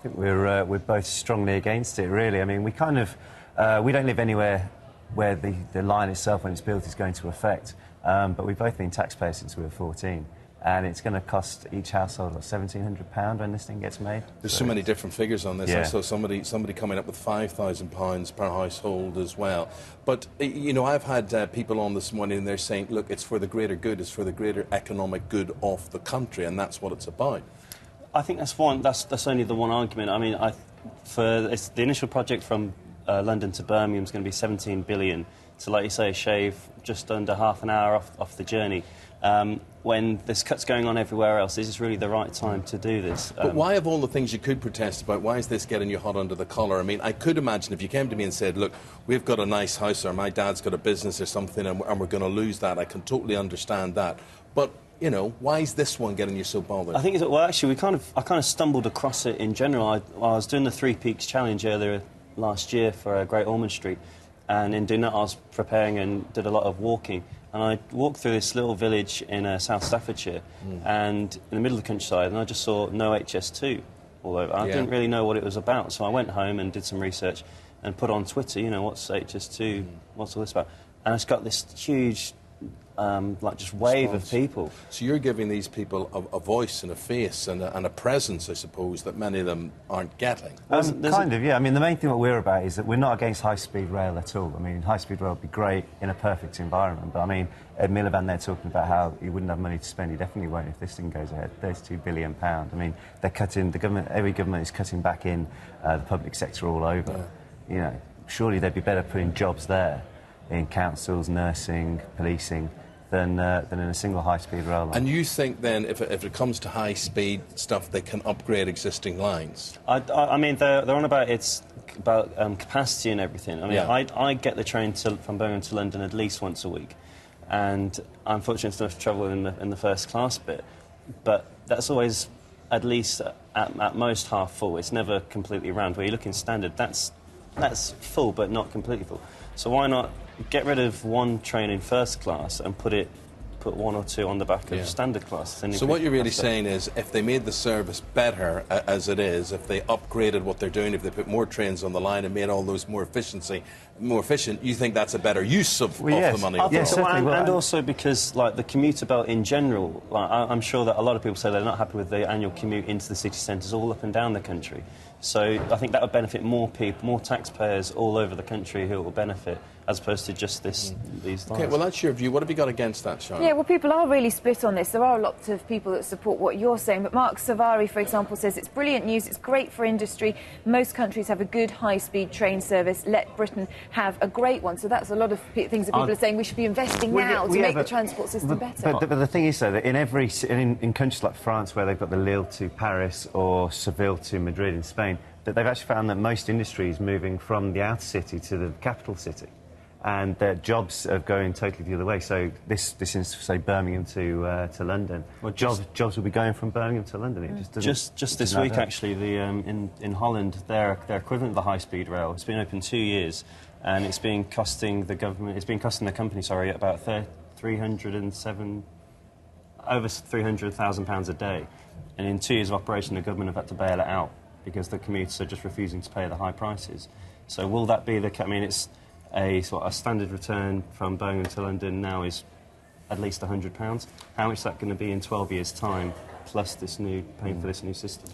think we're both strongly against it, really. I mean, we kind of we don't live anywhere where the line itself, when it's built, is going to affect. But we've both been taxpayers since we were 14. And it's going to cost each household, what, £1,700 when this thing gets made? There's so many different figures on this. Yeah. I saw somebody coming up with £5,000 per household as well. But, you know, I've had people on this morning and they're saying, look, it's for the greater good, it's for the greater economic good of the country, and that's what it's about. I think that's only the one argument. I mean, the initial project from London to Birmingham is going to be £17 billion. So, like you say, shave just under half an hour off the journey. When there's cuts going on everywhere else, is this really the right time to do this? But why, of all the things you could protest about, why is this getting you hot under the collar? I mean, I could imagine if you came to me and said, look, we've got a nice house, or my dad's got a business or something, and we're going to lose that, I can totally understand that. But, you know, why is this one getting you so bothered? I think, well, actually, I kind of stumbled across it in general. I was doing the Three Peaks Challenge earlier last year for Great Ormond Street, and in doing that I was preparing and did a lot of walking. And I walked through this little village in South Staffordshire, and in the middle of the countryside, and I just saw no HS2 all over. I didn't really know what it was about, so I went home and did some research and put on Twitter, you know, what's HS2, what's all this about? And it's got this huge, just wave of people. So you're giving these people a voice and a face and a presence, I suppose, that many of them aren't getting. Kind of, yeah. I mean, the main thing what we're about is that we're not against high-speed rail at all. I mean, high-speed rail would be great in a perfect environment, but I mean, Ed Miliband there talking about how he wouldn't have money to spend. He definitely won't if this thing goes ahead. £32 billion. I mean, they're cutting, every government is cutting back in the public sector all over. Yeah. You know, surely they'd be better putting jobs there in councils, nursing, policing, than in a single high-speed rail line. And you think then, if it comes to high-speed stuff, they can upgrade existing lines? I mean, they're on about capacity and everything. I mean, I get the train from Birmingham to London at least once a week, and I'm fortunate enough to travel in the first class bit, but that's always at least at most half full. It's never completely round. Where you look in standard, that's full but not completely full. So why not get rid of one train in first class and put one or two on the back of standard class? So what you're really saying is, if they made the service better as it is, if they upgraded what they're doing, if they put more trains on the line and made all those more efficient, you think that's a better use of the money? Yes, and also because, like, the commuter belt in general, like, I'm sure that a lot of people say they're not happy with the annual commute into the city centres all up and down the country. So I think that would benefit more people, more taxpayers all over the country who will benefit, as opposed to just these lines. OK, well, that's your view. What have you got against that, Charlotte? Yeah, well, people are really split on this. There are lots of people that support what you're saying, but Mark Savary, for example, says it's brilliant news, it's great for industry. Most countries have a good high-speed train service. Let Britain have a great one. So that's a lot of things that people are saying we should be investing now to make the transport system better. But the thing is, though, that in countries like France, where they've got the Lille to Paris or Seville to Madrid in Spain, that they've actually found that most industry is moving from the outer city to the capital city, and their jobs are going totally the other way. So this is, say, Birmingham to London. Well, jobs will be going from Birmingham to London. It just doesn't. Just this week, actually, in Holland, their equivalent of the high-speed rail, it's been open 2 years, and it's been costing the government, the company, sorry, about over £300,000 a day. And in 2 years of operation, the government have had to bail it out because the commuters are just refusing to pay the high prices. So will that be the... I mean, it's a standard return from Birmingham to London now is at least £100. How much is that going to be in 12 years' time, plus paying for this new system?